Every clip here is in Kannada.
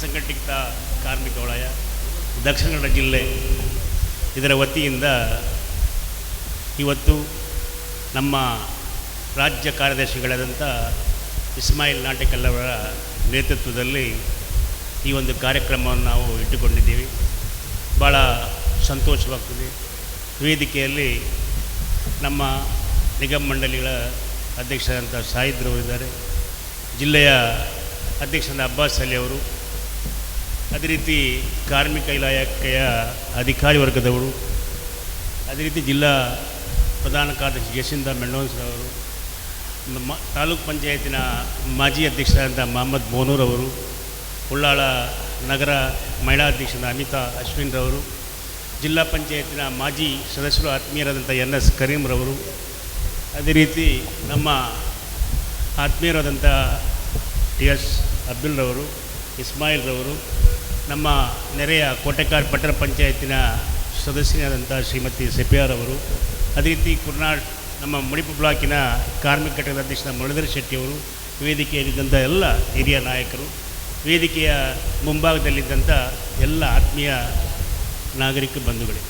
ಅಸಂಘಟಿತ ಕಾರ್ಮಿಕ ವಲಯ ದಕ್ಷಿಣ ಕನ್ನಡ ಜಿಲ್ಲೆ ಇದರ ವತಿಯಿಂದ ಇವತ್ತು ನಮ್ಮ ರಾಜ್ಯ ಕಾರ್ಯದರ್ಶಿಗಳಾದಂಥ ಇಸ್ಮಾಯಿಲ್ ನಾಟೆಕಲ್ ಅವರ ನೇತೃತ್ವದಲ್ಲಿ ಈ ಒಂದು ಕಾರ್ಯಕ್ರಮವನ್ನು ನಾವು ಇಟ್ಟುಕೊಂಡಿದ್ದೀವಿ. ಭಾಳ ಸಂತೋಷವಾಗ್ತದೆ. ವೇದಿಕೆಯಲ್ಲಿ ನಮ್ಮ ನಿಗಮ ಮಂಡಳಿಗಳ ಅಧ್ಯಕ್ಷರಾದಂಥ ಸಾಯಿದ್ರವರು ಇದ್ದಾರೆ, ಜಿಲ್ಲೆಯ ಅಧ್ಯಕ್ಷರಾದ ಅಬ್ಬಾಸ್ ಅಲಿ ಅವರು, ಅದೇ ರೀತಿ ಕಾರ್ಮಿಕ ಇಲಾಖೆಯ ಅಧಿಕಾರಿ ವರ್ಗದವರು, ಅದೇ ರೀತಿ ಜಿಲ್ಲಾ ಪ್ರಧಾನ ಕಾರ್ಯದರ್ಶಿ ಜಸಿಂದ ಮೆಂಡೋನ್ಸ್ರವರು, ತಾಲೂಕು ಪಂಚಾಯತಿನ ಮಾಜಿ ಅಧ್ಯಕ್ಷರಾದಂಥ ಮೊಹಮ್ಮದ್ ಮೋನೂರ್ ಅವರು, ಉಳ್ಳಾಳ ನಗರ ಮಹಿಳಾ ಅಧ್ಯಕ್ಷರಾದ ಅಮಿತಾ ಅಶ್ವಿನ್ರವರು, ಜಿಲ್ಲಾ ಪಂಚಾಯತಿನ ಮಾಜಿ ಸದಸ್ಯರು ಆತ್ಮೀಯರಾದಂಥ NS ಕರೀಮ್ರವರು, ಅದೇ ರೀತಿ ನಮ್ಮ ಆತ್ಮೀಯರಾದಂಥ TS ಅಬ್ದುಲ್ರವರು, ಇಸ್ಮಾಯಿಲ್ರವರು, ನಮ್ಮ ನೆರೆಯ ಕೋಟೆಕಾರ್ ಪಟ್ಟಣ ಪಂಚಾಯತಿನ ಸದಸ್ಯರಾದಂಥ ಶ್ರೀಮತಿ ಸೆಪಿಯಾರವರು, ಅದೇ ರೀತಿ ಕುರ್ನಾಡ್ ನಮ್ಮ ಮುಡಿಪು ಬ್ಲಾಕಿನ ಕಾರ್ಮಿಕ ಘಟಕದ ಅಧ್ಯಕ್ಷರಾದ ಮುರಳೀಧರ್ ಶೆಟ್ಟಿಯವರು, ವೇದಿಕೆಯಲ್ಲಿದ್ದಂಥ ಎಲ್ಲ ಹಿರಿಯ ನಾಯಕರು, ವೇದಿಕೆಯ ಮುಂಭಾಗದಲ್ಲಿದ್ದಂಥ ಎಲ್ಲ ಆತ್ಮೀಯ ನಾಗರಿಕ ಬಂಧುಗಳೇ,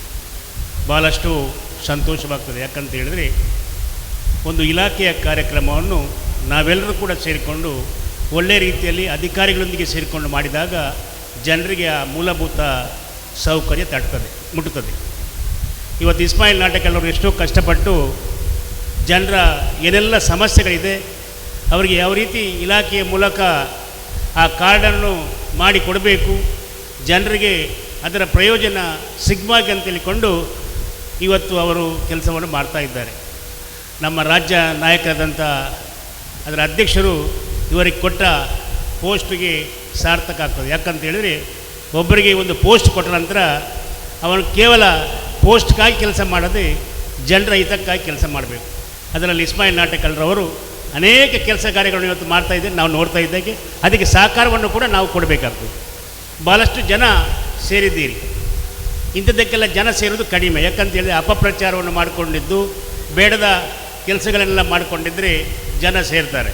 ಭಾಳಷ್ಟು ಸಂತೋಷವಾಗ್ತದೆ. ಯಾಕಂತ ಹೇಳಿದ್ರೆ ಒಂದು ಇಲಾಖೆಯ ಕಾರ್ಯಕ್ರಮವನ್ನು ನಾವೆಲ್ಲರೂ ಕೂಡ ಸೇರಿಕೊಂಡು ಒಳ್ಳೆಯ ರೀತಿಯಲ್ಲಿ ಅಧಿಕಾರಿಗಳೊಂದಿಗೆ ಸೇರಿಕೊಂಡು ಮಾಡಿದಾಗ ಜನರಿಗೆ ಆ ಮೂಲಭೂತ ಸೌಕರ್ಯ ಮುಟ್ಟುತ್ತದೆ. ಇವತ್ತು ಇಸ್ಮಾಯಿಲ್ ನಾಟೆಕಲ್ ಅವರು ಎಷ್ಟೋ ಕಷ್ಟಪಟ್ಟು ಜನರ ಏನೆಲ್ಲ ಸಮಸ್ಯೆಗಳಿದೆ ಅವರಿಗೆ ಯಾವ ರೀತಿ ಇಲಾಖೆಯ ಮೂಲಕ ಆ ಕಾರ್ಡನ್ನು ಮಾಡಿ ಕೊಡಬೇಕು, ಜನರಿಗೆ ಅದರ ಪ್ರಯೋಜನ ಸಿಗ್ಮಾಗೆ ಅಂತ ಹೇಳಿಕೊಂಡು ಇವತ್ತು ಅವರು ಕೆಲಸವನ್ನು ಮಾಡ್ತಾ ಇದ್ದಾರೆ. ನಮ್ಮ ರಾಜ್ಯ ನಾಯಕರಾದಂಥ ಅದರ ಅಧ್ಯಕ್ಷರು ಇವರಿಗೆ ಕೊಟ್ಟ ಪೋಸ್ಟ್ಗೆ ಸಾರ್ಥಕ ಆಗ್ತದೆ. ಯಾಕಂತ ಹೇಳಿದರೆ ಒಬ್ಬರಿಗೆ ಒಂದು ಪೋಸ್ಟ್ ಕೊಟ್ಟ ನಂತರ ಅವನು ಕೇವಲ ಪೋಸ್ಟ್ಗಾಗಿ ಕೆಲಸ ಮಾಡದೆ ಜನರ ಹಿತಕ್ಕಾಗಿ ಕೆಲಸ ಮಾಡಬೇಕು. ಅದರಲ್ಲಿ ಇಸ್ಮಾಯಿಲ್ ನಾಟೆಕಲ್ರವರು ಅನೇಕ ಕೆಲಸ ಕಾರ್ಯಗಳನ್ನು ಇವತ್ತು ಮಾಡ್ತಾ ಇದ್ದೇವೆ, ನಾವು ನೋಡ್ತಾ ಇದ್ದಾಗೆ ಅದಕ್ಕೆ ಸಹಕಾರವನ್ನು ಕೂಡ ನಾವು ಕೊಡಬೇಕಾಗ್ತದೆ. ಭಾಳಷ್ಟು ಜನ ಸೇರಿದ್ದೀರಿ, ಇಂಥದ್ದಕ್ಕೆಲ್ಲ ಜನ ಸೇರೋದು ಕಡಿಮೆ. ಯಾಕಂತ ಹೇಳಿದ್ರೆ ಅಪಪ್ರಚಾರವನ್ನು ಮಾಡಿಕೊಂಡಿದ್ದು ಬೇಡದ ಕೆಲಸಗಳನ್ನೆಲ್ಲ ಮಾಡಿಕೊಂಡಿದ್ದರೆ ಜನ ಸೇರ್ತಾರೆ.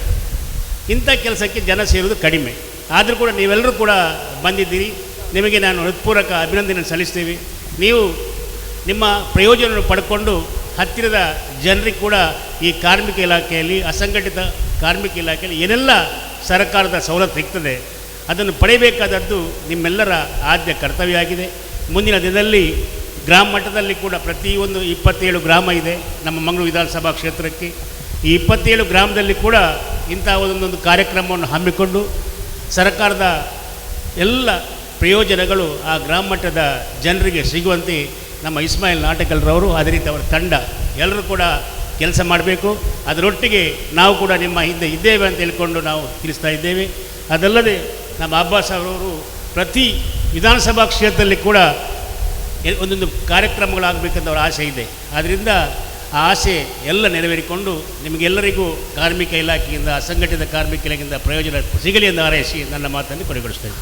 ಇಂಥ ಕೆಲಸಕ್ಕೆ ಜನ ಸೇರೋದು ಕಡಿಮೆ. ಆದರೂ ಕೂಡ ನೀವೆಲ್ಲರೂ ಕೂಡ ಬಂದಿದ್ದೀರಿ, ನಿಮಗೆ ನಾನು ಹೃತ್ಪೂರ್ವಕ ಅಭಿನಂದನೆ ಸಲ್ಲಿಸ್ತೀವಿ. ನೀವು ನಿಮ್ಮ ಪ್ರಯೋಜನವನ್ನು ಪಡ್ಕೊಂಡು ಹತ್ತಿರದ ಜನರಿಗೆ ಕೂಡ ಈ ಕಾರ್ಮಿಕ ಇಲಾಖೆಯಲ್ಲಿ, ಅಸಂಘಟಿತ ಕಾರ್ಮಿಕ ಇಲಾಖೆಯಲ್ಲಿ ಏನೆಲ್ಲ ಸರ್ಕಾರದ ಸವಲತ್ತು ಸಿಗ್ತದೆ ಅದನ್ನು ಪಡೆಯಬೇಕಾದದ್ದು ನಿಮ್ಮೆಲ್ಲರ ಆದ್ಯ ಕರ್ತವ್ಯ ಆಗಿದೆ. ಮುಂದಿನ ದಿನದಲ್ಲಿ ಗ್ರಾಮ ಮಟ್ಟದಲ್ಲಿ ಕೂಡ ಪ್ರತಿಯೊಂದು 27 ಗ್ರಾಮ ಇದೆ ನಮ್ಮ ಮಂಗಳೂರು ವಿಧಾನಸಭಾ ಕ್ಷೇತ್ರಕ್ಕೆ. ಈ 27 ಗ್ರಾಮದಲ್ಲಿ ಕೂಡ ಇಂಥ ಒಂದೊಂದು ಕಾರ್ಯಕ್ರಮವನ್ನು ಹಮ್ಮಿಕೊಂಡು ಸರ್ಕಾರದ ಎಲ್ಲ ಪ್ರಯೋಜನಗಳು ಆ ಗ್ರಾಮ ಮಟ್ಟದ ಜನರಿಗೆ ಸಿಗುವಂತೆ ನಮ್ಮ ಇಸ್ಮಾಯಿಲ್ ನಾಟೆಕಲ್ರವರು, ಅದೇ ರೀತಿ ಅವರ ತಂಡ ಎಲ್ಲರೂ ಕೂಡ ಕೆಲಸ ಮಾಡಬೇಕು. ಅದರೊಟ್ಟಿಗೆ ನಾವು ಕೂಡ ನಿಮ್ಮ ಹಿಂದೆ ಇದ್ದೇವೆ ಅಂತ ಹೇಳ್ಕೊಂಡು ನಾವು ತಿಳಿಸ್ತಾ ಇದ್ದೇವೆ. ಅದಲ್ಲದೆ ನಮ್ಮ ಅಬ್ಬಾಸ್ ಅವರವರು ಪ್ರತಿ ವಿಧಾನಸಭಾ ಕ್ಷೇತ್ರದಲ್ಲಿ ಕೂಡ ಒಂದೊಂದು ಕಾರ್ಯಕ್ರಮಗಳಾಗಬೇಕಂತ ಅವರ ಆಸೆ ಇದೆ. ಆದ್ದರಿಂದ ಆ ಆಸೆ ಎಲ್ಲ ನೆರವೇರಿಕೊಂಡು ನಿಮಗೆಲ್ಲರಿಗೂ ಕಾರ್ಮಿಕ ಇಲಾಖೆಯಿಂದ, ಅಸಂಘಟಿತ ಕಾರ್ಮಿಕ ಇಲಾಖೆಯಿಂದ ಪ್ರಯೋಜನ ಸಿಗಲಿ ಎಂದು ಹಾರೈಸಿ ನನ್ನ ಮಾತನ್ನು ಕೊನೆಗೊಳಿಸ್ತೇನೆ.